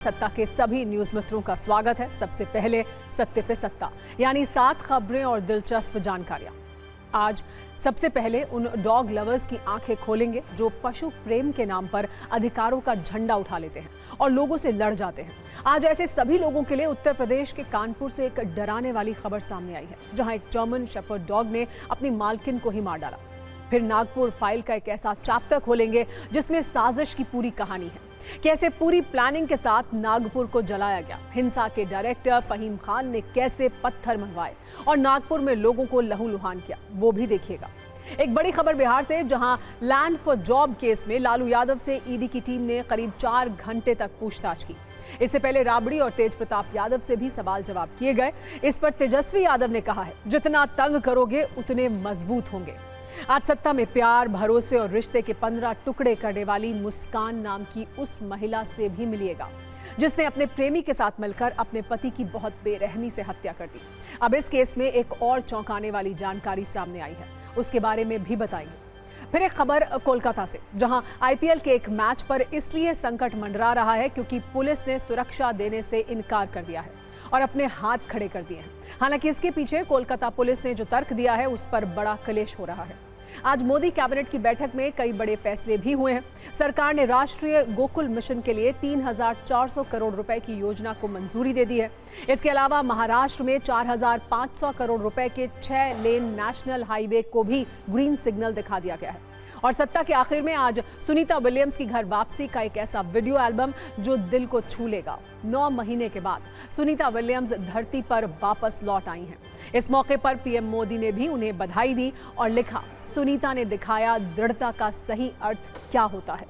सत्ता के सभी न्यूज मित्रों का स्वागत है। सबसे पहले सत्ते पे सत्ता, यानी 7 खबरें और दिलचस्प जानकारियां। आज सबसे पहले उन डॉग लवर्स की आंखें खोलेंगे जो पशु प्रेम के नाम पर अधिकारों का झंडा उठा लेते हैं और लोगों से लड़ जाते हैं। आज ऐसे सभी लोगों के लिए उत्तर प्रदेश के कानपुर से एक डराने वाली खबर सामने आई है, जहां एक जर्मन शेफर्ड डॉग ने अपनी मालकिन को ही मार डाला। फिर नागपुर फाइल का एक ऐसा चैप्टर खोलेंगे जिसमें साजिश की पूरी कहानी है, कैसे पूरी प्लानिंग के साथ नागपुर को जलाया गया, हिंसा के डायरेक्टर फहीम खान ने कैसे पत्थर मंगवाए और नागपुर में लोगों को लहूलुहान किया, वो भी देखिएगा। एक बड़ी खबर बिहार से, जहां लैंड फॉर जॉब केस में लालू यादव से ईडी की टीम ने करीब 4 घंटे तक पूछताछ की। इससे पहले राबड़ी और तेज प्रताप यादव से भी सवाल जवाब किए गए। इस पर तेजस्वी यादव ने कहा है, जितना तंग करोगे उतने मजबूत होंगे। आज सत्ता में प्यार, भरोसे और रिश्ते के 15 टुकड़े करने वाली मुस्कान नाम की उस महिला से भी मिलिएगा जिसने अपने प्रेमी के साथ मिलकर अपने पति की बहुत बेरहमी से हत्या कर दी। अब इस केस में एक और चौंकाने वाली जानकारी सामने आई है, उसके बारे में भी बताएंगे। फिर एक खबर कोलकाता से, जहां आईपीएल के एक मैच पर इसलिए संकट मंडरा रहा है क्योंकि पुलिस ने सुरक्षा देने से इनकार कर दिया है और अपने हाथ खड़े कर दिए हैं। हालांकि इसके पीछे कोलकाता पुलिस ने जो तर्क दिया है उस पर बड़ा क्लेश हो रहा है। आज मोदी कैबिनेट की बैठक में कई बड़े फैसले भी हुए हैं। सरकार ने राष्ट्रीय गोकुल मिशन के लिए 3,400 करोड़ रुपए की योजना को मंजूरी दे दी है। इसके अलावा महाराष्ट्र में 4,500 करोड़ रुपए के 6 लेन नेशनल हाईवे को भी ग्रीन सिग्नल दिखा दिया गया है। और सत्ता के आखिर में आज सुनीता विलियम्स की घर वापसी का एक ऐसा वीडियो एल्बम जो दिल को छू लेगा। 9 महीने के बाद सुनीता विलियम्स धरती पर वापस लौट आई हैं। इस मौके पर पीएम मोदी ने भी उन्हें बधाई दी और लिखा, सुनीता ने दिखाया दृढ़ता का सही अर्थ क्या होता है।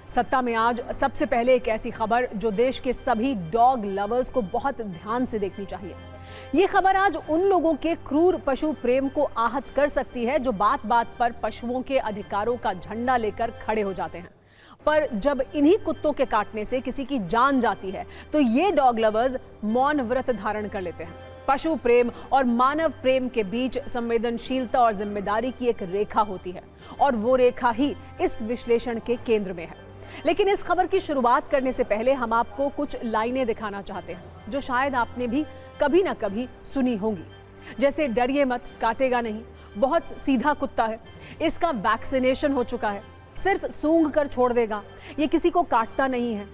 सत्ता में आज सबसे पहले एक ऐसी खबर जो देश के सभी डॉग लवर्स को बहुत ध्यान से देखनी चाहिए। ये खबर आज उन लोगों के क्रूर पशु प्रेम को आहत कर सकती है जो बात बात पर पशुओं के अधिकारों का झंडा लेकर खड़े हो जाते हैं। पर जब इन्हीं कुत्तों के काटने से किसी की जान जाती है तो ये डॉग लवर्स मौन व्रत धारण कर लेते हैं। पशु प्रेम और मानव प्रेम के बीच संवेदनशीलता और जिम्मेदारी की एक रेखा होती है और वो रेखा ही इस विश्लेषण के केंद्र में है। लेकिन इस खबर की शुरुआत करने से पहले हम आपको कुछ लाइनें दिखाना चाहते हैं जो शायद आपने भी कभी ना कभी सुनी होंगी, जैसे डरिए मत, काटेगा नहीं, बहुत सीधा कुत्ता है, इसका वैक्सीनेशन हो चुका है, सिर्फ सूंघ कर छोड़ देगा, ये किसी को काटता नहीं है।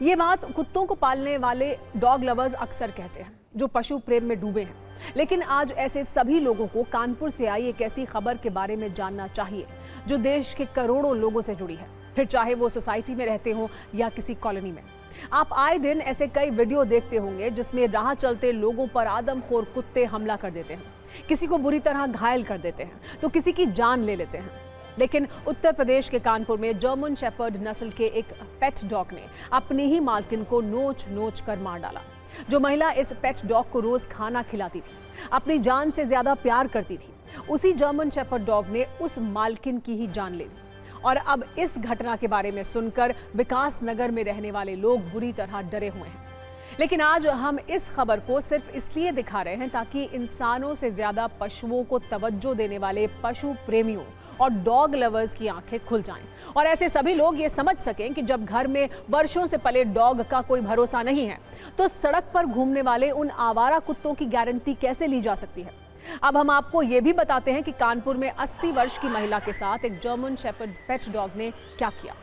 ये बात कुत्तों को पालने वाले डॉग लवर्स अक्सर कहते हैं जो पशु प्रेम में डूबे हैं। लेकिन आज ऐसे सभी लोगों को कानपुर से आई एक ऐसी खबर के बारे में जानना चाहिए जो देश के करोड़ों लोगों से जुड़ी है, फिर चाहे वो सोसाइटी में रहते हो या किसी कॉलोनी में। आप आए दिन ऐसे कई वीडियो देखते होंगे जिसमें राह चलते लोगों पर आदमखोर कुत्ते हमला कर देते हैं, किसी को बुरी तरह घायल कर देते हैं तो किसी की जान ले लेते हैं। लेकिन उत्तर प्रदेश के कानपुर में जर्मन शेफर्ड नस्ल के एक पेट डॉग ने अपनी ही मालकिन को नोच नोच कर मार डाला। जो महिला इस पेट डॉग को रोज खाना खिलाती थी, अपनी जान से ज्यादा प्यार करती थी, उसी जर्मन शेफर्ड डॉग ने उस मालकिन की ही जान ले ली। और अब इस घटना के बारे में सुनकर विकास नगर में रहने वाले लोग बुरी तरह डरे हुए हैं। लेकिन आज हम इस खबर को सिर्फ इसलिए दिखा रहे हैं ताकि इंसानों से ज्यादा पशुओं को तवज्जो देने वाले पशु प्रेमियों और डॉग लवर्स की आंखें खुल जाएं और ऐसे सभी लोग ये समझ सकें कि जब घर में वर्षों से पले डॉग का कोई भरोसा नहीं है तो सड़क पर घूमने वाले उन आवारा कुत्तों की गारंटी कैसे ली जा सकती है। अब हम आपको ये भी बताते हैं कि कानपुर में 80 वर्ष की महिला के साथ एक जर्मन शेफर्ड पेट डॉग ने क्या किया।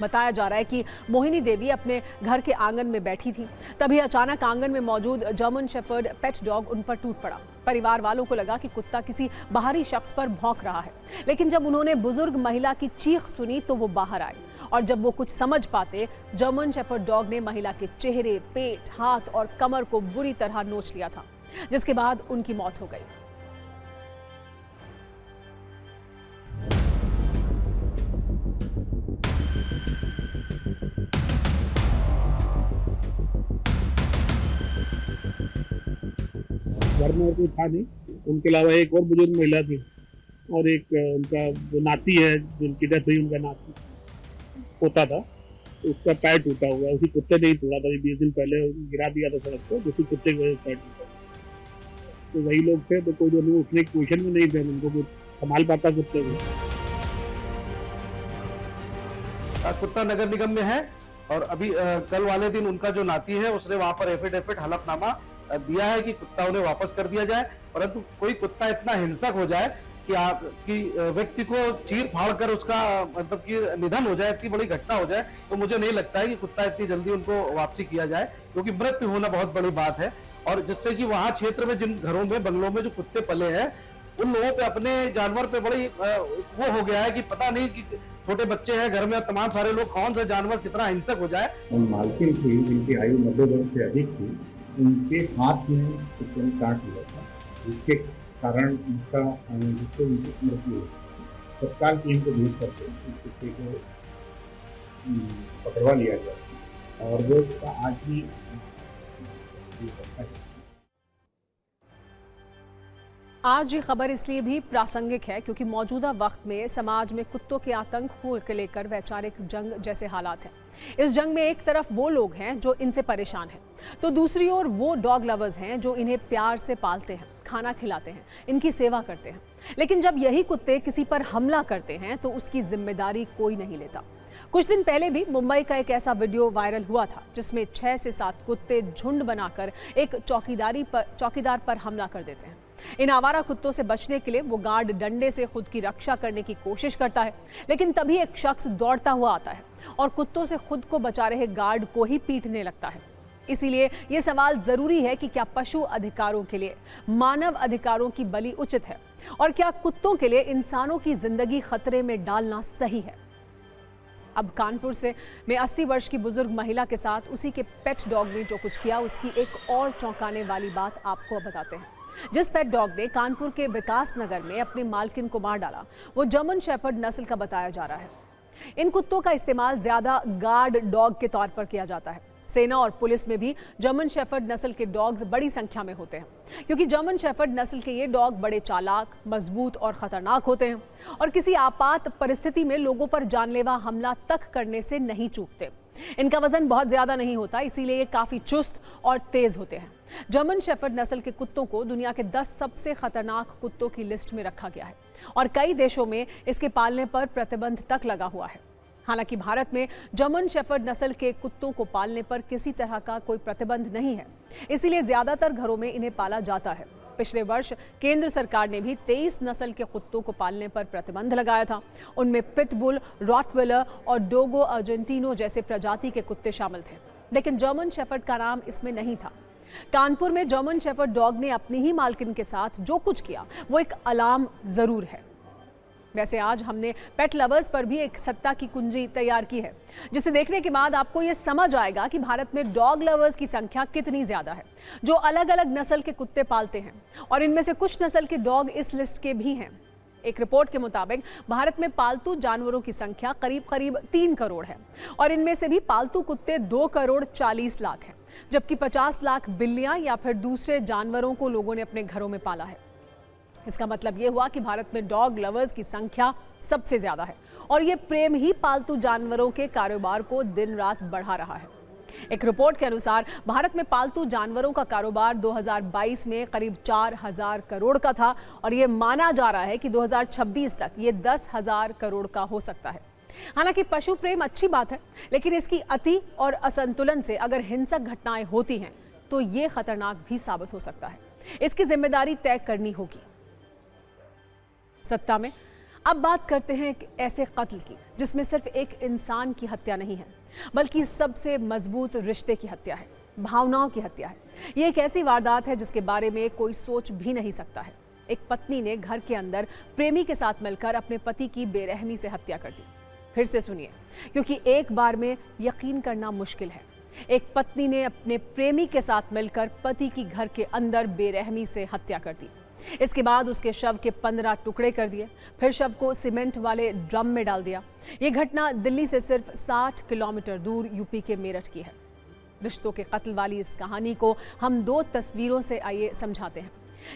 बताया जा रहा है कि मोहिनी देवी अपने घर के आंगन में बैठी थी, तभी अचानक आंगन में मौजूद जर्मन शेफर्ड पेट डॉग उन पर टूट पड़ा। परिवार वालों को लगा कि कुत्ता किसी बाहरी शख्स पर भौंक रहा है, लेकिन जब उन्होंने बुजुर्ग महिला की चीख सुनी तो वो बाहर आए और जब वो कुछ समझ पाते, जर्मन शेफर्ड डॉग ने महिला के चेहरे, पेट, हाथ और कमर को बुरी तरह नोच लिया था, जिसके बाद उनकी मौत हो गई। घर में और कोई था नहीं, उनके अलावा एक और बुजुर्ग महिला थी और एक उनका जो नाती है, जिनकी डेथ हुई, उनका नाती पोता था, उसका पैर टूटा हुआ, उसी कुत्ते ने ही तोड़ा था। 20 दिन पहले गिरा दिया था सड़क पर, उसी कुत्ते की वजह से पैर टूटा। तो वही लोग थे, तो कोई जो उठने की पोजीशन में नहीं थे, उनको कुछ संभाल पाता कुत्ते को। कुत्ता नगर निगम में है और अभी कल वाले दिन उनका जो नाती है उसने वहां पर एफिडेविट हलफनामा दिया है कि कुत्ता उन्हें वापस कर दिया जाए, परंतु कोई कुत्ता इतना हिंसक हो जाए कि व्यक्ति को चीर फाड़ कर उसका मतलब कि निधन हो जाए, इतनी बड़ी घटना हो जाए, तो मुझे नहीं लगता है कि कुत्ता इतनी जल्दी उनको वापसी किया जाए, क्योंकि मृत्यु होना बहुत बड़ी बात है। और जिससे कि वहां क्षेत्र में जिन घरों में बंगलों में जो कुत्ते पले हैं उन लोगों पे अपने जानवर पे बड़ी वो हो गया है कि पता नहीं कि छोटे बच्चे हैं घर में, तमाम सारे लोग, कौन सा जानवर कितना हिंसक हो जाए। मालकिन थी जिनकी आयु 90 वर्ष से अधिक थी, उनके हाथ में कुत्ते ने काट लिया था, जिसके कारण जिससे उनकी मृत्यु हुई। तत्काल टीम को भेज करके उस कुत्ते को पकड़वा लिया गया और वो आज भी आज ये खबर इसलिए भी प्रासंगिक है क्योंकि मौजूदा वक्त में समाज में कुत्तों के आतंक को लेकर वैचारिक जंग जैसे हालात हैं। इस जंग में एक तरफ वो लोग हैं जो इनसे परेशान हैं, तो दूसरी ओर वो डॉग लवर्स हैं जो इन्हें प्यार से पालते हैं, खाना खिलाते हैं, इनकी सेवा करते हैं। लेकिन जब यही कुत्ते किसी पर हमला करते हैं तो उसकी जिम्मेदारी कोई नहीं लेता। कुछ दिन पहले भी मुंबई का एक ऐसा वीडियो वायरल हुआ था जिसमें 6 से 7 कुत्ते झुंड बनाकर एक चौकीदार पर हमला कर देते हैं। इन आवारा कुत्तों से बचने के लिए वो गार्ड डंडे से खुद की रक्षा करने की कोशिश करता है, लेकिन तभी एक शख्स दौड़ता हुआ आता है और कुत्तों से खुद को बचा रहे गार्ड को ही पीटने लगता है। इसीलिए ये सवाल जरूरी है कि क्या पशु अधिकारों के लिए मानव अधिकारों की बलि उचित है और क्या कुत्तों के लिए इंसानों की जिंदगी खतरे में डालना सही है। अब कानपुर में 80 वर्ष की बुजुर्ग महिला के साथ उसी के पेट डॉग ने जो कुछ किया उसकी एक और चौंकाने वाली बात आपको बताते हैं। जिस पेट डॉग ने कानपुर के विकास नगर में अपने मालकिन को मार डाला वो जर्मन शेफर्ड नस्ल का बताया जा रहा है। इन कुत्तों का इस्तेमाल ज्यादा गार्ड डॉग के तौर पर किया जाता है। सेना और पुलिस में भी जर्मन शेफर्ड नस्ल के डॉग्स बड़ी संख्या में होते हैं, क्योंकि जर्मन शेफर्ड नस्ल के ये डॉग बड़े चालाक, मजबूत और खतरनाक होते हैं और किसी आपात परिस्थिति में लोगों पर जानलेवा हमला तक करने से नहीं चूकते। इनका वजन बहुत ज्यादा नहीं होता, इसीलिए ये काफी चुस्त और तेज होते हैं। जर्मन शेफर्ड नस्ल के कुत्तों को दुनिया के 10 सबसे खतरनाक कुत्तों की लिस्ट में रखा गया है और कई देशों में इसके पालने पर प्रतिबंध तक लगा हुआ है। हालांकि भारत में जर्मन शेफर्ड नस्ल के कुत्तों को पालने पर किसी तरह का कोई प्रतिबंध नहीं है, इसीलिए ज्यादातर घरों में इन्हें पाला जाता है। पिछले वर्ष केंद्र सरकार ने भी 23 नस्ल के कुत्तों को पालने पर प्रतिबंध लगाया था। उनमें पिटबुल, रॉटविलर और डोगो अर्जेंटिनो जैसे प्रजाति के कुत्ते शामिल थे, लेकिन जर्मन शेफर्ड का नाम इसमें नहीं था। कानपुर में जर्मन शेफर्ड डॉग ने अपनी ही मालकिन के साथ जो कुछ किया वो एक अलार्म जरूर है। वैसे आज हमने पेट लवर्स पर भी एक सत्ता की कुंजी तैयार की है, जिसे देखने के बाद आपको ये समझ आएगा कि भारत में डॉग लवर्स की संख्या कितनी ज्यादा है, जो अलग अलग नस्ल के कुत्ते पालते हैं और इनमें से कुछ नस्ल के डॉग इस लिस्ट के भी हैं। एक रिपोर्ट के मुताबिक भारत में पालतू जानवरों की संख्या करीब 3 करोड़ है और इनमें से भी पालतू कुत्ते 2 करोड़ 40 लाख हैं, जबकि 50 लाख बिल्लियां या फिर दूसरे जानवरों को लोगों ने अपने घरों में पाला है। इसका मतलब ये हुआ कि भारत में डॉग लवर्स की संख्या सबसे ज्यादा है और ये प्रेम ही पालतू जानवरों के कारोबार को दिन रात बढ़ा रहा है। एक रिपोर्ट के अनुसार भारत में पालतू जानवरों का कारोबार 2022 में करीब 4,000 करोड़ का था और ये माना जा रहा है कि 2026 तक ये 10,000 करोड़ का हो सकता है। हालांकि पशु प्रेम अच्छी बात है, लेकिन इसकी अति और असंतुलन से अगर हिंसक घटनाएं होती हैं तो ये खतरनाक भी साबित हो सकता है। इसकी जिम्मेदारी तय करनी होगी सत्ता में। अब बात करते हैं एक ऐसे कत्ल की जिसमें सिर्फ एक इंसान की हत्या नहीं है, बल्कि सबसे मजबूत रिश्ते की हत्या है, भावनाओं की हत्या है। ये एक ऐसी वारदात है जिसके बारे में कोई सोच भी नहीं सकता है। एक पत्नी ने घर के अंदर प्रेमी के साथ मिलकर अपने पति की बेरहमी से हत्या कर दी। फिर से सुनिए, क्योंकि एक बार में यकीन करना मुश्किल है। एक पत्नी ने अपने प्रेमी के साथ मिलकर पति की घर के अंदर बेरहमी से हत्या कर दी। इसके बाद उसके शव के 15 टुकड़े कर दिए, फिर शव को सीमेंट वाले ड्रम में डाल दिया। ये घटना दिल्ली से सिर्फ 60 किलोमीटर दूर यूपी के मेरठ की है। रिश्तों के कत्ल वाली इस कहानी को हम 2 तस्वीरों से आइए समझाते हैं।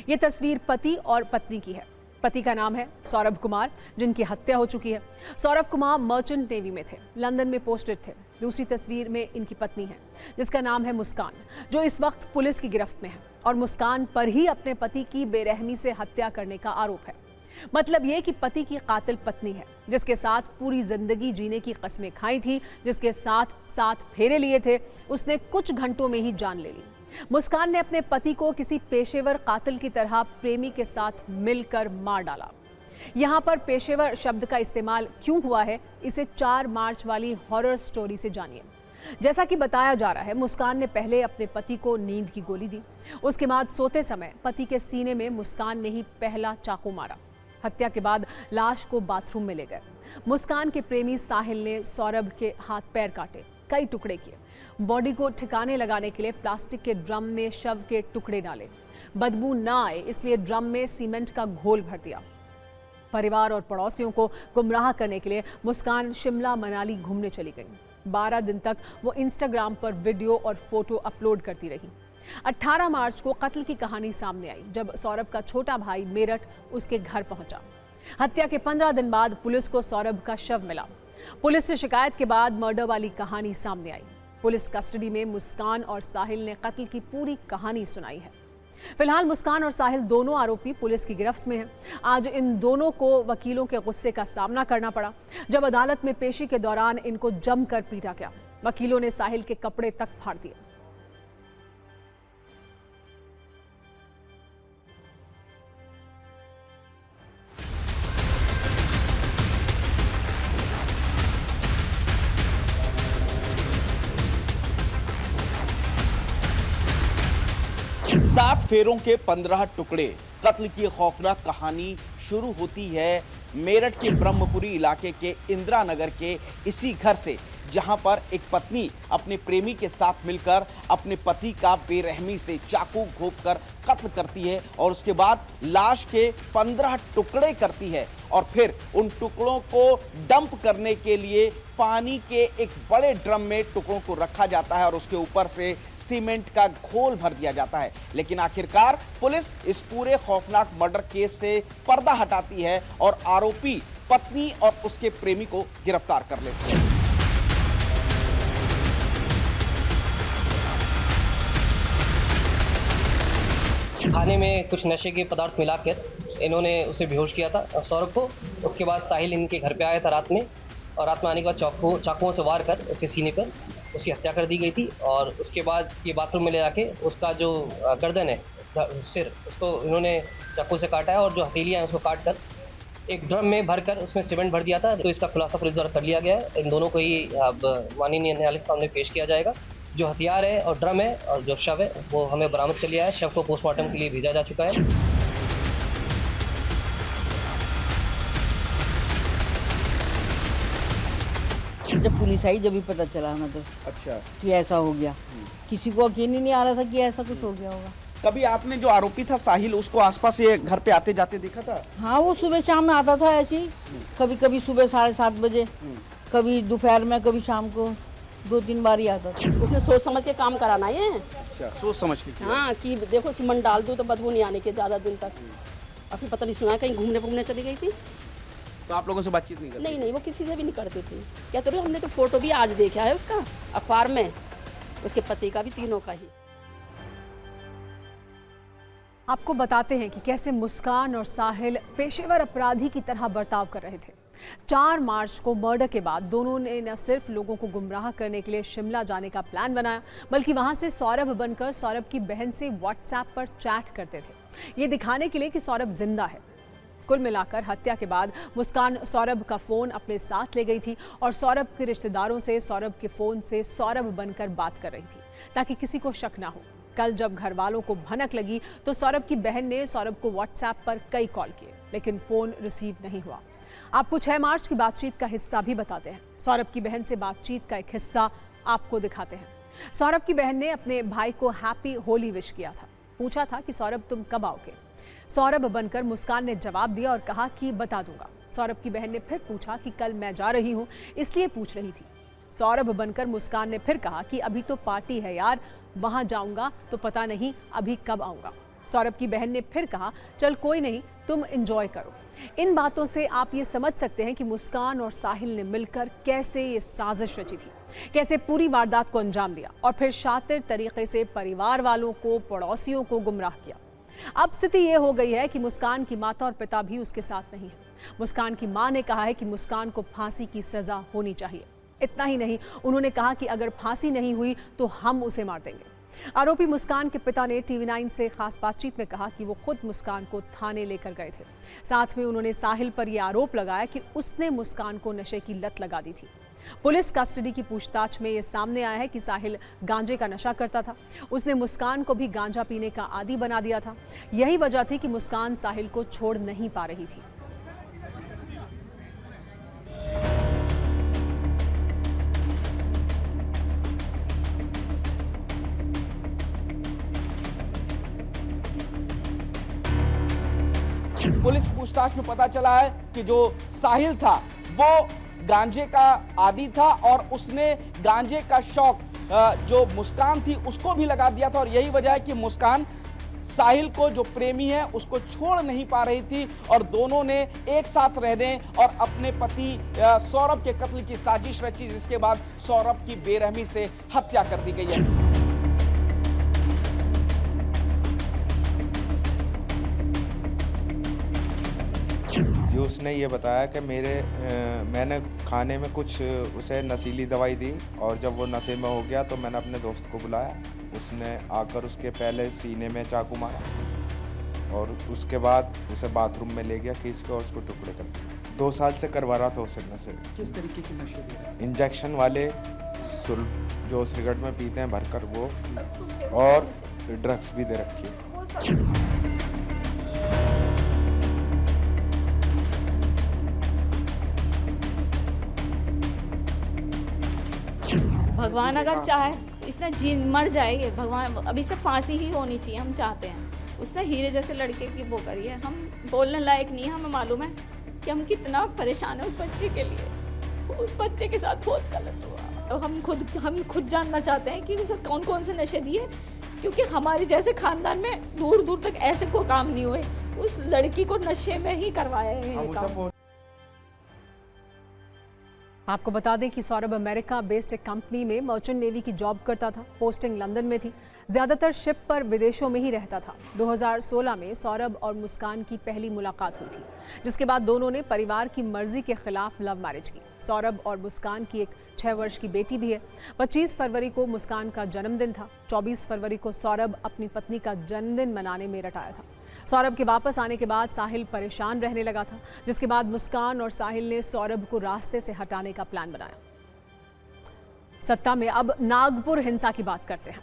ये तस्वीर पति और पत्नी की है। पति का नाम है सौरभ कुमार, जिनकी हत्या हो चुकी है। सौरभ कुमार मर्चेंट नेवी में थे, लंदन में पोस्टेड थे। दूसरी तस्वीर में इनकी पत्नी है, जिसका नाम है मुस्कान, जो इस वक्त पुलिस की गिरफ्त में है और मुस्कान पर ही अपने पति की बेरहमी से हत्या करने का आरोप है। मतलब ये कि पति की कातिल पत्नी है, जिसके साथ पूरी जिंदगी जीने की कस्में खाई थी, जिसके साथ 7 फेरे लिए थे, उसने कुछ घंटों में ही जान ले ली। मुस्कान ने अपने पति को किसी पेशेवर कातिल की तरह प्रेमी के साथ मिलकर मार डाला। यहाँ पर पेशेवर शब्द का इस्तेमाल क्यों हुआ है, इसे 4 मार्च वाली हॉरर स्टोरी से जानिए। जैसा कि बताया जा रहा है, मुस्कान ने पहले अपने पति को नींद की गोली दी। उसके बाद सोते समय पति के सीने में मुस्कान ने ही पहला चाकू मारा। हत्या के बाद लाश को बाथरूम में ले गए। मुस्कान के प्रेमी साहिल ने सौरभ के हाथ पैर काटे, कई टुकड़े किए। बॉडी को ठिकाने लगाने के लिए प्लास्टिक के ड्रम में शव के टुकड़े डाले। बदबू ना आए इसलिए ड्रम में सीमेंट का घोल भर दिया। परिवार और पड़ोसियों को गुमराह करने के लिए मुस्कान शिमला मनाली घूमने चली गई। 12 दिन तक वो इंस्टाग्राम पर वीडियो और फोटो अपलोड करती रही। 18 मार्च को कत्ल की कहानी सामने आई, जब सौरभ का छोटा भाई मेरठ उसके घर पहुंचा। हत्या के 15 दिन बाद पुलिस को सौरभ का शव मिला। पुलिस से शिकायत के बाद मर्डर वाली कहानी सामने आई। पुलिस कस्टडी में मुस्कान और साहिल ने कत्ल की पूरी कहानी सुनाई है। फिलहाल मुस्कान और साहिल दोनों आरोपी पुलिस की गिरफ्त में हैं। आज इन दोनों को वकीलों के गुस्से का सामना करना पड़ा, जब अदालत में पेशी के दौरान इनको जमकर पीटा गया। वकीलों ने साहिल के कपड़े तक फाड़ दिए। सात फेरों के 15 टुकड़े, कत्ल की खौफनाक कहानी शुरू होती है मेरठ के ब्रह्मपुरी इलाके के इंदिरा नगर के इसी घर से, जहां पर एक पत्नी अपने प्रेमी के साथ मिलकर अपने पति का बेरहमी से चाकू घोंपकर कत्ल करती है और उसके बाद लाश के 15 टुकड़े करती है और फिर उन टुकड़ों को डंप करने के लिए पानी के एक बड़े ड्रम में टुकड़ों को रखा जाता है और उसके ऊपर से सीमेंट का घोल भर दिया जाता है। लेकिन आखिरकार पुलिस इस पूरे खौफनाक मर्डर केस से पर्दा हटाती है और आरोपी पत्नी और उसके प्रेमी को गिरफ्तार कर लेती है। खाने में कुछ नशे के पदार्थ मिलाकर इन्होंने उसे बेहोश किया था सौरभ को। उसके बाद साहिल इनके घर पे आया था रात में, और रात में आने के बाद चाकुओं से वार कर उसके सीने पर उसकी हत्या कर दी गई थी। और उसके बाद ये बाथरूम में ले जाके उसका जो गर्दन है, सिर, उसको इन्होंने चाकू से काटा है और जो हथेलियाँ हैं उसको काट कर एक ड्रम में भरकर उसमें सीमेंट भर दिया था। तो इसका खुलासा पुलिस द्वारा कर लिया गया है। इन दोनों को ही अब माननीय न्यायालय के सामने पेश किया जाएगा। जो हथियार है और ड्रम है और जो शव है वो हमें बरामद कर लिया है। शव को पोस्टमार्टम के लिए भेजा जा चुका है। जब पुलिस आई जब भी पता चला हमें तो अच्छा कि ऐसा हो गया। किसी को यकीन ही नहीं आ रहा था कि ऐसा कुछ हो गया होगा। कभी आपने जो आरोपी था साहिल, उसको आसपास ये घर पे आते जाते देखा था? हाँ, वो सुबह शाम में आता था ऐसे ही, कभी कभी सुबह 7:30 बजे, कभी दोपहर में, कभी शाम को 2-3 बार ही आता था। उसने सोच समझ के काम कराना है। अच्छा, सोच समझ के किया। हाँ, कि देखो सीमेंट डाल दूँ तो बदबू नहीं आने के ज़्यादा दिन तक। अभी पता नहीं सुना कहीं घूमने चली गई थी। तो आप लोगों से बातचीत नहीं करती? नहीं, वो किसी से भी नहीं करती थी। कहते रहे हमने तो फोटो भी आज देखा है उसका अखबार में, उसके पति का भी, तीनों का ही। आपको बताते हैं कि कैसे मुस्कान और साहिल पेशेवर अपराधी की तरह बर्ताव कर रहे थे। 4 मार्च को मर्डर के बाद दोनों ने न सिर्फ लोगों को गुमराह करने के लिए शिमला जाने का प्लान बनाया, बल्कि वहां से सौरभ बनकर सौरभ की बहन से व्हाट्सएप पर चैट करते थे, ये दिखाने के लिए कि सौरभ जिंदा है। कुल मिलाकर हत्या के बाद मुस्कान सौरभ का फोन अपने साथ ले गई थी और सौरभ के रिश्तेदारों से सौरभ के फोन से सौरभ बनकर बात कर रही थी, ताकि किसी को शक ना हो। कल जब घर वालों को भनक लगी तो सौरभ की बहन ने सौरभ को व्हाट्सएप पर कई कॉल किए, लेकिन फोन रिसीव नहीं हुआ। आपको 6 मार्च की बातचीत का हिस्सा भी बताते हैं। सौरभ की बहन से बातचीत का एक हिस्सा आपको दिखाते हैं। सौरभ की बहन ने अपने भाई को हैप्पी होली विश किया था। पूछा था कि सौरभ तुम कब आओगे। सौरभ बनकर मुस्कान ने जवाब दिया और कहा कि बता दूंगा। सौरभ की बहन ने फिर पूछा कि कल मैं जा रही हूँ, इसलिए पूछ रही थी। सौरभ बनकर मुस्कान ने फिर कहा कि अभी तो पार्टी है यार, वहां जाऊंगा तो पता नहीं अभी कब आऊंगा। सौरभ की बहन ने फिर कहा चल कोई नहीं, तुम एंजॉय करो। इन बातों से आप ये समझ सकते हैं कि मुस्कान और साहिल ने मिलकर कैसे ये साजिश रची थी, कैसे पूरी वारदात को अंजाम दिया और फिर शातिर तरीके से परिवार वालों को, पड़ोसियों को गुमराह किया। अब स्थिति ये हो गई है कि मुस्कान की माता और पिता भी उसके साथ नहीं है। मुस्कान की मां ने कहा है कि मुस्कान को फांसी की सजा होनी चाहिए। इतना ही नहीं, उन्होंने कहा कि अगर फांसी नहीं हुई तो हम उसे मार देंगे। आरोपी मुस्कान के पिता ने टीवी 9 से खास बातचीत में कहा कि वो खुद मुस्कान को थाने लेकर गए थे। साथ में उन्होंने साहिल पर यह आरोप लगाया कि उसने मुस्कान को नशे की लत लगा दी थी। पुलिस कस्टडी की पूछताछ में ये सामने आया है कि साहिल गांजे का नशा करता था। उसने मुस्कान को भी गांजा पीने का आदी बना दिया था। यही वजह थी कि मुस्कान साहिल को छोड़ नहीं पा रही थी। पुलिस पूछताछ में पता चला है कि जो साहिल था वो गांजे का आदी था और उसने गांजे का शौक जो मुस्कान थी उसको भी लगा दिया था। और यही वजह है कि मुस्कान साहिल को, जो प्रेमी है, उसको छोड़ नहीं पा रही थी और दोनों ने एक साथ रहने और अपने पति सौरभ के कत्ल की साजिश रची, जिसके बाद सौरभ की बेरहमी से हत्या कर दी गई है। जो उसने ये बताया कि मैंने खाने में कुछ उसे नशीली दवाई दी और जब वो नशे में हो गया तो मैंने अपने दोस्त को बुलाया। उसने आकर उसके पहले सीने में चाकू मारा और उसके बाद उसे बाथरूम में ले गया खींच के और उसको टुकड़े कर दिए। 2 साल से करवा रहा था उसे नशे। किस तरीके के नशे दे रहे? इंजेक्शन वाले, सुल्फ जो सिगरेट में पीते हैं भरकर वो, और ड्रग्स भी दे रखी है। भगवान अगर चाहे इसने मर जाए, ये भगवान, अभी से फांसी ही होनी चाहिए, हम चाहते हैं। उसने हीरे जैसे लड़के की वो करी है, हम बोलने लायक नहीं है। हमें मालूम है कि हम कितना परेशान है उस बच्चे के लिए। उस बच्चे के साथ बहुत गलत हुआ। तो हम खुद जानना चाहते हैं कि उसे कौन कौन से नशे दिए, क्योंकि हमारे जैसे खानदान में दूर दूर तक ऐसे कोई काम नहीं हुए। उस लड़की को नशे में ही करवाया है ये काम। आपको बता दें कि सौरभ अमेरिका बेस्ड एक कंपनी में मर्चेंट नेवी की जॉब करता था। पोस्टिंग लंदन में थी। ज़्यादातर शिप पर विदेशों में ही रहता था। 2016 में सौरभ और मुस्कान की पहली मुलाकात हुई थी, जिसके बाद दोनों ने परिवार की मर्जी के खिलाफ लव मैरिज की। सौरभ और मुस्कान की एक 6 वर्ष की बेटी भी है। 25 फरवरी को मुस्कान का जन्मदिन था। 24 फरवरी को सौरभ अपनी पत्नी का जन्मदिन मनाने मेरठ आया था। सौरभ के वापस आने के बाद साहिल परेशान रहने लगा था, जिसके बाद मुस्कान और साहिल ने सौरभ को रास्ते से हटाने का प्लान बनाया। सत्ता में अब नागपुर हिंसा की बात करते हैं,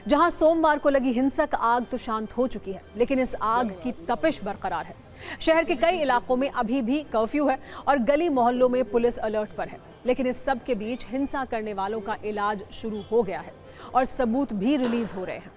जहां सोमवार को लगी हिंसक आग तो शांत हो चुकी है, लेकिन इस आग की तपिश बरकरार है। शहर के कई इलाकों में अभी भी कर्फ्यू है और गली मोहल्लों में पुलिस अलर्ट पर है। लेकिन इस सब के बीच हिंसा करने वालों का इलाज शुरू हो गया है और सबूत भी रिलीज हो रहे हैं।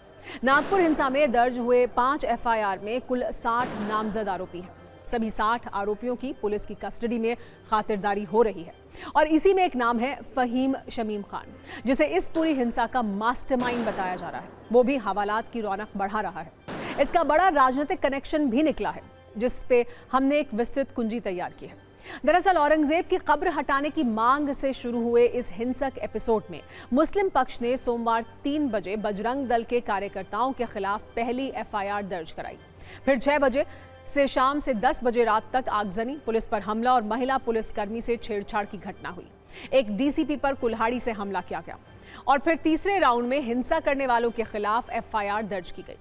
नागपुर हिंसा में दर्ज हुए 5 एफआईआर में कुल 60 नामजद आरोपी हैं। सभी 60 आरोपियों की पुलिस की कस्टडी में खातिरदारी हो रही है और इसी में एक नाम है फहीम शमीम खान, जिसे इस पूरी हिंसा का मास्टरमाइंड बताया जा रहा है। वो भी हवालात की रौनक बढ़ा रहा है। इसका बड़ा राजनीतिक कनेक्शन भी निकला है, जिस पे हमने एक विस्तृत कुंजी तैयार की है। दरअसल औरंगजेब की कब्र हटाने की मांग से शुरू हुए इस हिंसक एपिसोड में मुस्लिम पक्ष ने सोमवार 3 बजे बजरंग दल के कार्यकर्ताओं के खिलाफ पहली एफआईआर दर्ज कराई। फिर 6 बजे से शाम से 10 बजे रात तक आगजनी, पुलिस पर हमला और महिला पुलिसकर्मी से छेड़छाड़ की घटना हुई। एक डीसीपी पर कुल्हाड़ी से हमला किया गया और फिर तीसरे राउंड में हिंसा करने वालों के खिलाफ एफआईआर दर्ज की गई।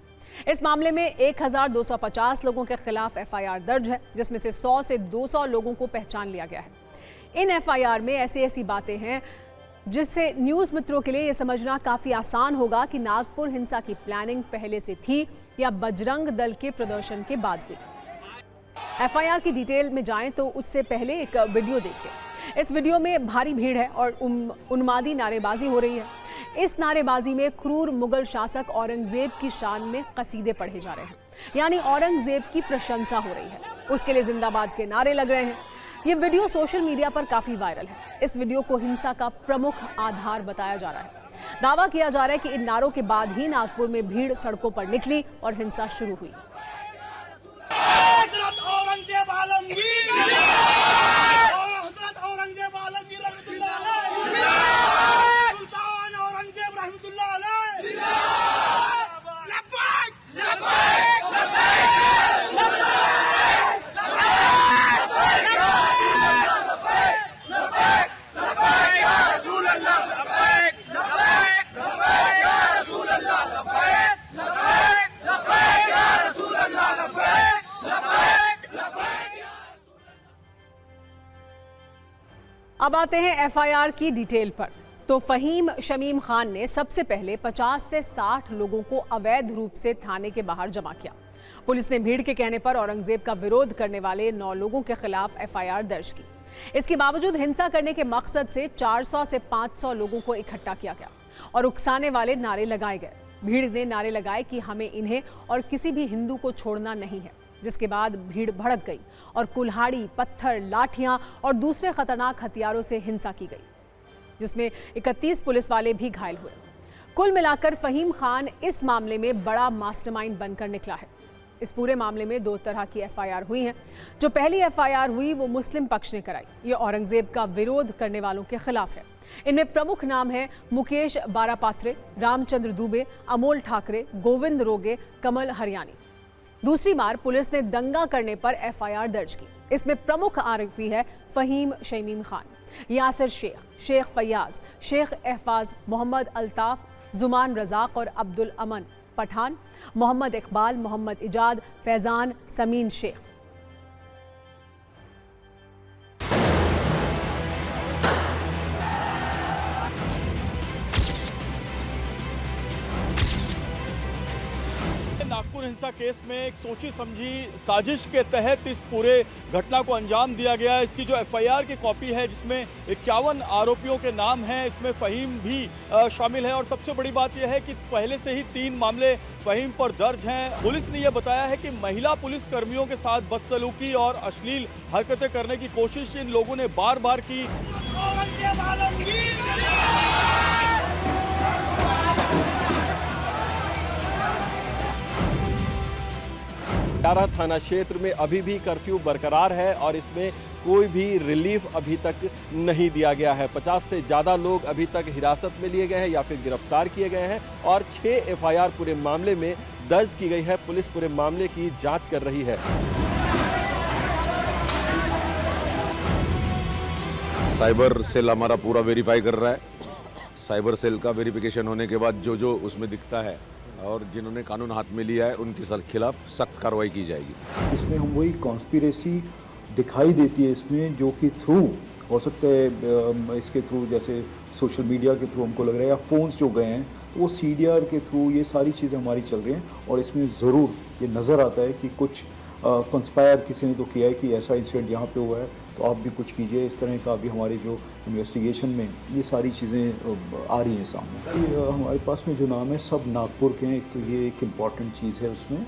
इस मामले में 1250 लोगों के खिलाफ एफआईआर दर्ज है, जिसमें से 100 से 200 लोगों को पहचान लिया गया है। इन एफआईआर में ऐसी बातें हैं जिससे न्यूज़ मित्रों के लिए यह समझना काफ़ी आसान होगा कि नागपुर हिंसा की प्लानिंग पहले से थी या बजरंग दल के प्रदर्शन के बाद हुई। एफआईआर की डिटेल में जाएं तो उससे पहले एक वीडियो देखिए। इस वीडियो में भारी भीड़ है और उन्मादी नारेबाजी हो रही है। इस नारेबाजी में क्रूर मुगल शासक औरंगजेब की शान में कसीदे पढ़े जा रहे हैं, यानी औरंगजेब की प्रशंसा हो रही है। उसके लिए जिंदाबाद के नारे लग रहे हैं। ये वीडियो सोशल मीडिया पर काफी वायरल है। इस वीडियो को हिंसा का प्रमुख आधार बताया जा रहा है। दावा किया जा रहा है कि इन नारों के बाद ही नागपुर में भीड़ सड़कों पर निकली और हिंसा शुरू हुई। जिंदाबाद अब आते हैं एफआईआर की डिटेल पर। तो फहीम शमीम खान ने सबसे पहले 50 से 60 लोगों को अवैध रूप से थाने के बाहर जमा किया। पुलिस ने भीड़ के कहने पर औरंगजेब का विरोध करने वाले 9 लोगों के खिलाफ एफआईआर दर्ज की। इसके बावजूद हिंसा करने के मकसद से 400 से 500 लोगों को इकट्ठा किया गया और उकसाने वाले नारे लगाए गए। भीड़ ने नारे लगाए कि हमें इन्हें और किसी भी हिंदू को छोड़ना नहीं है, जिसके बाद भीड़ भड़क गई और कुल्हाड़ी, पत्थर, लाठियां और दूसरे खतरनाक हथियारों से हिंसा की गई, जिसमें 31 पुलिस वाले भी घायल हुए। कुल मिलाकर फहीम खान इस मामले में बड़ा मास्टरमाइंड बनकर निकला है। इस पूरे मामले में 2 तरह की एफआईआर हुई हैं। जो पहली एफआईआर हुई वो मुस्लिम पक्ष ने कराई। ये औरंगजेब का विरोध करने वालों के खिलाफ है। इनमें प्रमुख नाम है मुकेश बारापात्रे, रामचंद्र दुबे, अमोल ठाकरे, गोविंद रोगे, कमल हरियाणी। दूसरी बार पुलिस ने दंगा करने पर एफआईआर दर्ज की। इसमें प्रमुख आरोपी है फहीम शमीम खान, यासिर शेख, शेख फैयाज, शेख एहफाज, मोहम्मद अल्ताफ, जुमान रजाक और अब्दुल अमन पठान, मोहम्मद इकबाल, मोहम्मद इजाद, फैजान, समीन शेख। नागपुर हिंसा केस में एक सोची समझी साजिश के तहत इस पूरे घटना को अंजाम दिया गया। इसकी जो एफआईआर की कॉपी है जिसमें 51 आरोपियों के नाम हैं, इसमें फहीम भी शामिल है। और सबसे बड़ी बात यह है कि पहले से ही 3 मामले फहीम पर दर्ज हैं। पुलिस ने यह बताया है कि महिला पुलिस कर्मियों के साथ बदसलूकी और अश्लील हरकतें करने की कोशिश इन लोगों ने बार बार की। यारा थाना क्षेत्र में अभी भी कर्फ्यू बरकरार है और इसमें कोई भी रिलीफ अभी तक नहीं दिया गया है। 50 से ज़्यादा लोग अभी तक हिरासत में लिए गए हैं या फिर गिरफ्तार किए गए हैं और 6 एफआईआर पूरे मामले में दर्ज की गई है। पुलिस पूरे मामले की जांच कर रही है। साइबर सेल हमारा पूरा वेरीफाई कर रहा है। साइबर सेल का वेरिफिकेशन होने के बाद जो उसमें दिखता है और जिन्होंने कानून हाथ में लिया है उनके खिलाफ सख्त कार्रवाई की जाएगी। इसमें हम वही कॉन्स्पिरेसी दिखाई देती है इसमें, जो कि थ्रू हो सकता है इसके थ्रू जैसे सोशल मीडिया के थ्रू हमको लग रहा है या फ़ोन्स जो गए हैं तो वो सीडीआर के थ्रू ये सारी चीज़ें हमारी चल रही हैं। और इसमें ज़रूर ये नज़र आता है कि कुछ कंस्पायर किसी ने तो किया है कि ऐसा इंसिडेंट यहाँ पे हुआ है तो आप भी कुछ कीजिए। इस तरह का अभी हमारे जो इन्वेस्टिगेशन में ये सारी चीज़ें आ रही हैं सामने। हमारे पास में जो नाम है सब नागपुर के हैं। एक तो ये एक इम्पॉर्टेंट चीज़ है उसमें।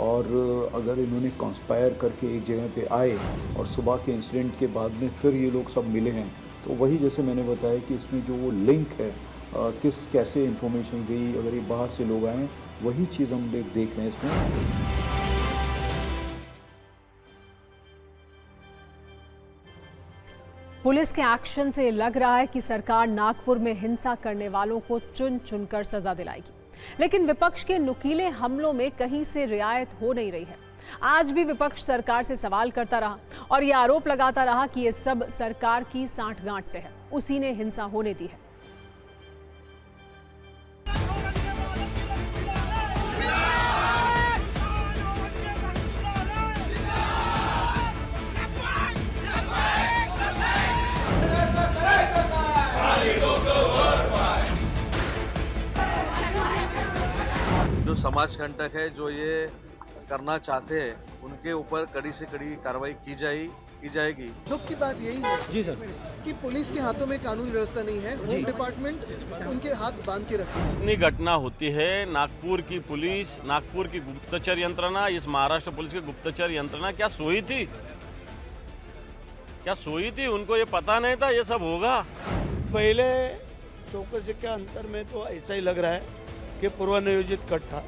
और अगर इन्होंने कंस्पायर करके एक जगह पे आए और सुबह के इंसिडेंट के बाद में फिर ये लोग सब मिले हैं तो वही जैसे मैंने बताया कि इसमें जो वो लिंक है किस कैसे इन्फॉर्मेशन गई, अगर ये बाहर से लोग आए वही चीज़ हम देख रहे हैं इसमें। पुलिस के एक्शन से लग रहा है कि सरकार नागपुर में हिंसा करने वालों को चुन चुनकर सजा दिलाएगी, लेकिन विपक्ष के नुकीले हमलों में कहीं से रियायत हो नहीं रही है। आज भी विपक्ष सरकार से सवाल करता रहा और ये आरोप लगाता रहा कि ये सब सरकार की सांठगांठ से है, उसी ने हिंसा होने दी है। जो समाज कंटक है, जो ये करना चाहते हैं, उनके ऊपर कड़ी से कड़ी कार्रवाई की जाएगी। दुख की बात यही है जी सर कि पुलिस के हाथों में कानून व्यवस्था नहीं है। होम डिपार्टमेंट उनके हाथ बांध के रखे। इतनी घटना होती है, नागपुर की पुलिस, नागपुर की गुप्तचर यंत्रणा, इस महाराष्ट्र पुलिस की गुप्तचर यंत्रणा क्या सोई थी? उनको ये पता नहीं था ये सब होगा। पहले चौकसी के अंतर में तो ऐसा ही लग रहा है कि पूर्व नियोजित कट था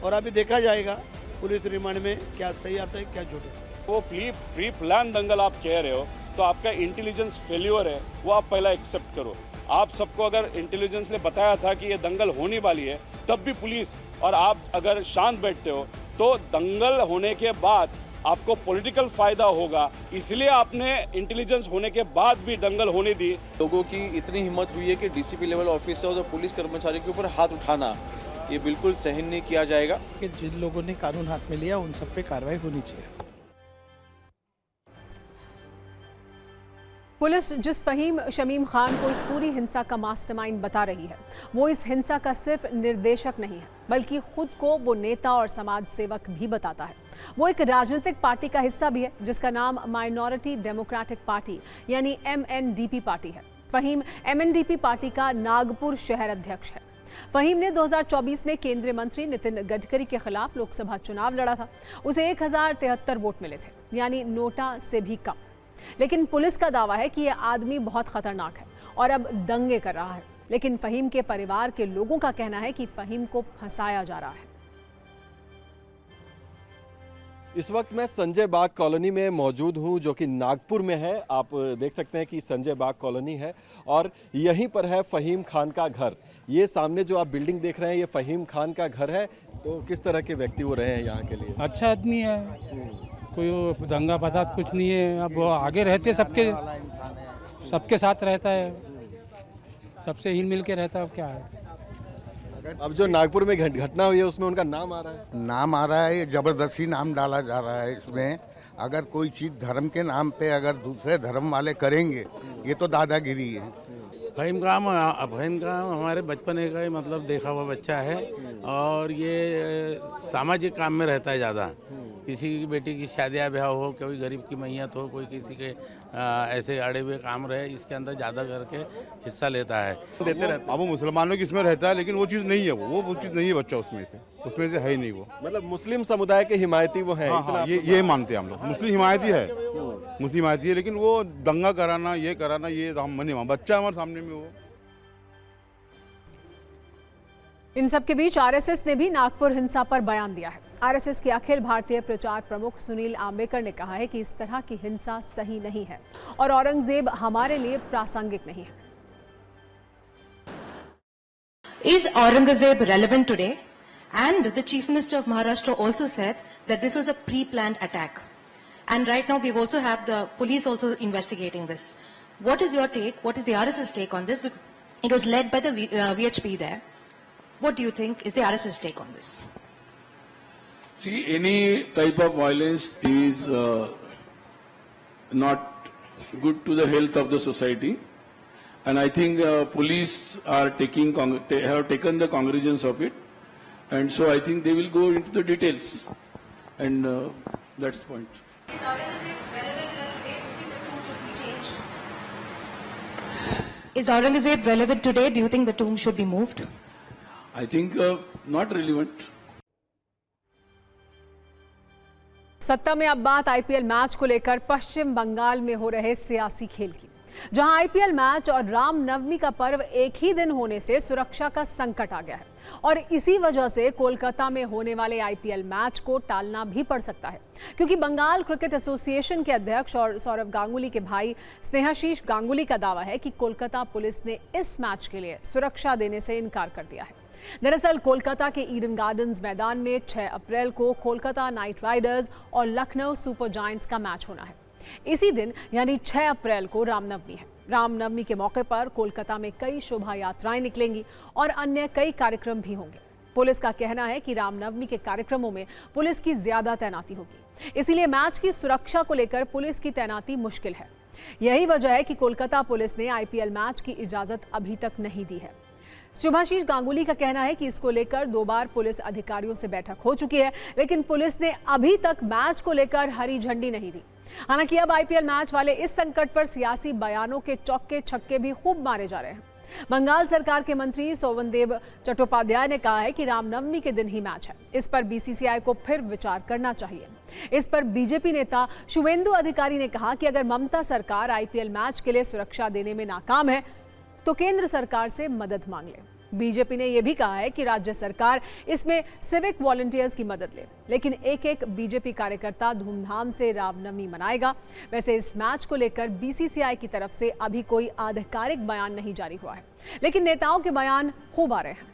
और अभी देखा जाएगा पुलिस रिमांड में क्या सही आता है क्या झूठ है। वो प्री प्लान दंगल आप कह रहे हो तो आपका इंटेलिजेंस फेल्योर है, वो आप पहला एक्सेप्ट करो। आप सबको अगर इंटेलिजेंस ने बताया था कि ये दंगल होने वाली है तब भी पुलिस और आप अगर शांत बैठते हो तो दंगल होने के बाद आपको पॉलिटिकल फायदा होगा, इसलिए आपने इंटेलिजेंस होने के बाद भी दंगल होने दी। लोगों की इतनी हिम्मत हुई है कि डीसीपी लेवल ऑफिसर और पुलिस कर्मचारियों के ऊपर हाथ उठाना, ये बिल्कुल सहन नहीं किया जाएगा। कि जिन लोगों ने कानून हाथ में लिया उन सब पे कार्रवाई होनी चाहिए। पुलिस जिस फहीम शमीम खान को इस पूरी हिंसा का मास्टरमाइंड बता रही है, वो इस हिंसा का सिर्फ निर्देशक नहीं है, बल्कि खुद को वो नेता और समाज सेवक भी बताता है। वो एक राजनीतिक पार्टी का हिस्सा भी है जिसका नाम माइनॉरिटी डेमोक्रेटिक पार्टी यानी MNDP पार्टी है। फहीम MNDP पार्टी का नागपुर शहर अध्यक्ष है। फहीम ने 2024 में केंद्रीय मंत्री नितिन गडकरी के खिलाफ लोकसभा चुनाव लड़ा था। उसे 1073 वोट मिले थे, यानी नोटा से भी कम। लेकिन पुलिस का दावा है कि यह आदमी बहुत खतरनाक है और अब दंगे कर रहा है। लेकिन फहीम के परिवार के लोगों का कहना है कि फहीम को फंसाया जा रहा है। इस वक्त मैं संजय बाग कॉलोनी में मौजूद हूं, जो कि नागपुर में है। आप देख सकते हैं कि संजय बाग कॉलोनी है और यहीं पर है फहीम खान का घर। ये सामने जो आप बिल्डिंग देख रहे हैं, ये फहीम खान का घर है। तो किस तरह के व्यक्ति वो रहे हैं यहाँ के लिए? अच्छा आदमी है, कोई दंगा फसाद कुछ नहीं है। अब वो आगे रहते सबके साथ रहता है, सबसे हिल मिल के रहता है। अब क्या है, अब जो नागपुर में घटना हुई है उसमें उनका नाम आ रहा है? नाम आ रहा है, जबरदस्ती नाम डाला जा रहा है इसमें। अगर कोई चीज़ धर्म के नाम पे अगर दूसरे धर्म वाले करेंगे, ये तो दादागिरी है। फहीम खान हमारे बचपन का ही मतलब देखा हुआ बच्चा है और ये सामाजिक काम में रहता है ज़्यादा। किसी की बेटी की शादियाँ ब्याह हो, कोई गरीब की मैयत हो, कोई किसी के ऐसे अड़े हुए काम रहे, इसके अंदर ज़्यादा करके हिस्सा लेता है। देते रहते। अब वो मुसलमानों की इसमें रहता है, लेकिन वो चीज़ नहीं है, वो चीज़ नहीं है बच्चा उसमें से है ही नहीं। वो मतलब मुस्लिम समुदाय के हिमायती वो हैं। हाँ, ये मानते हैं हम लोग। मुस्लिम हिमायती है, लेकिन वो दंगा कराना, ये हम नहीं, बच्चा हमारे सामने में वो। इन सब के बीच RSS ने भी नागपुर हिंसा पर बयान दिया है। RSS के अखिल भारतीय प्रचार प्रमुख सुनील आम्बेकर ने कहा है कि इस तरह की हिंसा सही नहीं है और औरंगजेब हमारे लिए प्रासंगिक नहीं है। Is Aurangzeb relevant today? And the Chief Minister of Maharashtra also said that this was a pre-planned attack. And right now we've also have the police also investigating this. What is your take? What is the RSS take on this? Because it was led by the VHP there. What do you think is the RSS take on this? See, any type of violence is not good to the health of the society, and I think police are have taken the cognizance of it, and so I think they will go into the details, and that's the point. Is Aurangzeb relevant today? Do you think the tomb should be moved? I think not relevant. सत्ता में अब बात IPL match को लेकर पश्चिम बंगाल में हो रहे सियासी खेल की, जहां IPL मैच और रामनवमी का पर्व एक ही दिन होने से सुरक्षा का संकट आ गया है और इसी वजह से कोलकाता में होने वाले IPL मैच को टालना भी पड़ सकता है, क्योंकि बंगाल क्रिकेट एसोसिएशन के अध्यक्ष और सौरव गांगुली के भाई स्नेहाशीष गांगुली का दावा है कि कोलकाता पुलिस ने इस मैच के लिए सुरक्षा देने से इनकार कर दिया है। दरअसल कोलकाता के ईडन गार्डन्स मैदान में 6 अप्रैल को कोलकाता नाइट राइडर्स और लखनऊ सुपर जायंट्स का मैच होना है। इसी दिन यानी 6 अप्रैल को रामनवमी है। रामनवमी के मौके पर कोलकाता में कई शोभा यात्राएं निकलेंगी और अन्य कई कार्यक्रम भी होंगे। पुलिस का कहना है कि रामनवमी के कार्यक्रमों में पुलिस की ज्यादा तैनाती होगी, इसीलिए मैच की सुरक्षा को लेकर पुलिस की तैनाती मुश्किल है। यही वजह है कि कोलकाता पुलिस ने IPL मैच की इजाजत अभी तक नहीं दी है। शुभाशीष गांगुली का कहना है कि इसको लेकर 2 बार पुलिस अधिकारियों से बैठक हो चुकी है, लेकिन पुलिस ने अभी तक मैच को लेकर हरी झंडी नहीं दी। हालांकि अब IPL मैच वाले इस संकट पर सियासी बयानों के चौके छक्के भी खूब मारे जा रहे हैं। बंगाल सरकार के मंत्री सोवनदेव चट्टोपाध्याय ने कहा है कि रामनवमी के दिन ही मैच है, इस पर BCCI को फिर विचार करना चाहिए। इस पर बीजेपी नेता शुवेंदु अधिकारी ने कहा कि अगर ममता सरकार IPL मैच के लिए सुरक्षा देने में नाकाम है तो केंद्र सरकार से मदद मांग ले। बीजेपी ने यह भी कहा है कि राज्य सरकार इसमें सिविक वॉलंटियर्स की मदद ले, लेकिन एक बीजेपी कार्यकर्ता धूमधाम से रामनवमी मनाएगा। वैसे इस मैच को लेकर BCCI की तरफ से अभी कोई आधिकारिक बयान नहीं जारी हुआ है, लेकिन नेताओं के बयान खूब आ रहे हैं।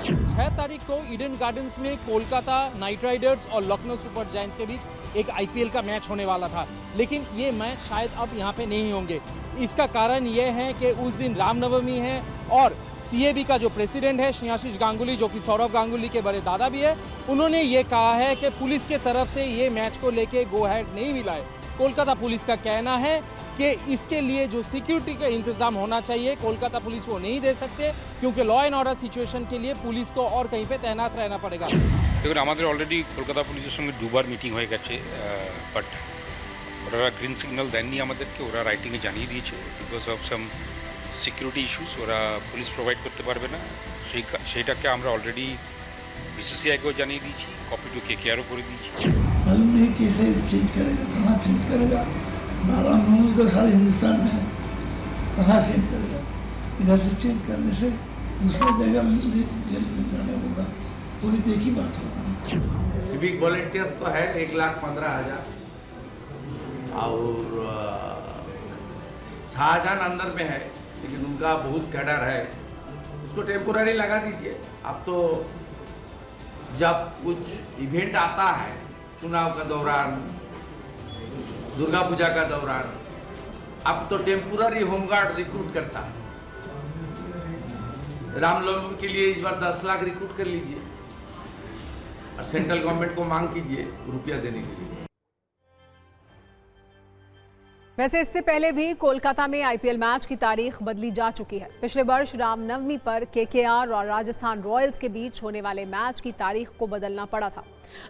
6 तारीख को ईडन गार्डन्स में कोलकाता नाइट राइडर्स और लखनऊ सुपर जायंट्स के बीच एक IPL का मैच होने वाला था, लेकिन ये मैच शायद अब यहाँ पे नहीं होंगे। इसका कारण ये है कि उस दिन रामनवमी है और सीएबी का जो प्रेसिडेंट है श्रेयाशीष गांगुली, जो कि सौरव गांगुली के बड़े दादा भी है, उन्होंने ये कहा है कि पुलिस के तरफ से ये मैच को लेके गो अहेड नहीं मिला है। कोलकाता पुलिस का कहना है कि इसके लिए जो सिक्योरिटी का इंतजाम होना चाहिए कोलकाता पुलिस वो नहीं दे सकते, क्योंकि लॉ एंड ऑर्डर सिचुएशन के लिए पुलिस को और कहीं पे तैनात रहना पड़ेगा। দেখুন আমাদের অলরেডি কলকাতা পুলিশের সঙ্গে দুবার মিটিং হয়ে গেছে, বাট ওরা গ্রিন সিগন্যাল দেননি আমাদেরকে, ওরা রাইটিংয়ে জানিয়ে দিয়েছে because of some security issues ওরা পুলিশ প্রোভাইড করতে পারবে না। সেইটাকে আমরা অলরেডি बीसीसीआई को জানিয়ে দিয়েছি, কপি টু কেকেআরও করে দিয়েছি। मालूम नहीं कैसे चेंज करेगा, कहाँ चेंज करेगा। 12 मुल्क तो सारे हिंदुस्तान में है, कहाँ चेंज करेगा। इधर से चेंज करने से दूसरी जगह में जाने होगा, पूरी एक ही बात होगा। सिविक वॉलंटियर्स तो है 1,15,000 और शाहजहां अंदर में है, लेकिन उनका बहुत कैडर है, उसको टेम्पोररी लगा दीजिए। अब तो जब कुछ इवेंट आता है चुनाव का दौरान, दुर्गा पूजा का दौरान, अब तो टेम्पोररी होमगार्ड रिक्रूट करता है। रामनवमी के लिए इस बार 10 लाख रिक्रूट कर लीजिए और सेंट्रल गवर्नमेंट को मांग कीजिए रुपया देने के लिए। वैसे इससे पहले भी कोलकाता में आईपीएल मैच की तारीख बदली जा चुकी है। पिछले वर्ष रामनवमी पर केकेआर और राजस्थान रॉयल्स के बीच होने वाले मैच की तारीख को बदलना पड़ा था।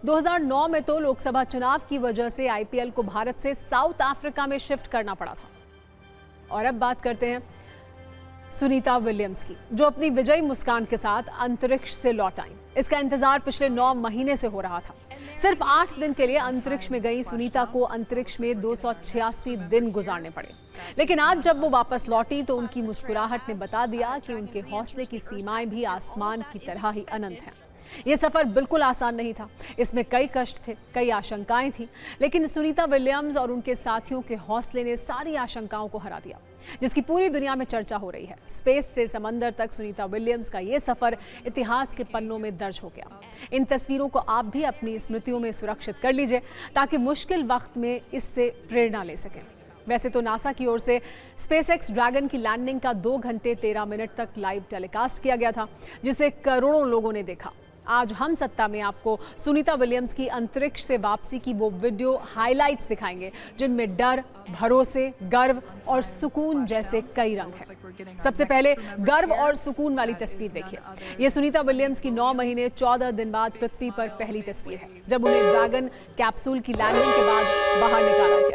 2009 में तो लोकसभा चुनाव की वजह से आईपीएल को भारत से साउथ अफ्रीका में शिफ्ट करना पड़ा था। और अब बात करते हैं सुनीता विलियम्स की, जो अपनी विजयी मुस्कान के साथ अंतरिक्ष से लौट आईं। इसका इंतजार पिछले 9 महीने से हो रहा था। सिर्फ 8 दिन के लिए अंतरिक्ष में गई सुनीता को अंतरिक्ष में 286 दिन गुजारने पड़े, लेकिन आज जब वो वापस लौटी तो उनकी मुस्कुराहट ने बता दिया कि उनके हौसले की सीमाएं भी आसमान की तरह ही अनंत हैं। ये सफ़र बिल्कुल आसान नहीं था, इसमें कई कष्ट थे, कई आशंकाएं थी, लेकिन सुनीता विलियम्स और उनके साथियों के हौसले ने सारी आशंकाओं को हरा दिया, जिसकी पूरी दुनिया में चर्चा हो रही है। स्पेस से समंदर तक सुनीता विलियम्स का ये सफ़र इतिहास के पन्नों में दर्ज हो गया। इन तस्वीरों को आप भी अपनी स्मृतियों में सुरक्षित कर लीजिए, ताकि मुश्किल वक्त में इससे प्रेरणा ले सकें। वैसे तो नासा की ओर से स्पेसएक्स ड्रैगन की लैंडिंग का 2 घंटे 13 मिनट तक लाइव टेलीकास्ट किया गया था, जिसे करोड़ों लोगों ने देखा। आज हम सत्ता में आपको सुनीता विलियम्स की अंतरिक्ष से वापसी की वो वीडियो हाइलाइट्स दिखाएंगे, जिनमें डर, भरोसे, गर्व और सुकून जैसे कई रंग हैं। सबसे पहले गर्व और सुकून वाली तस्वीर देखिए। ये सुनीता विलियम्स की 9 महीने 14 दिन बाद पृथ्वी पर पहली तस्वीर है, जब उन्हें ड्रैगन कैप्सूल की लैंडिंग के बाद बाहर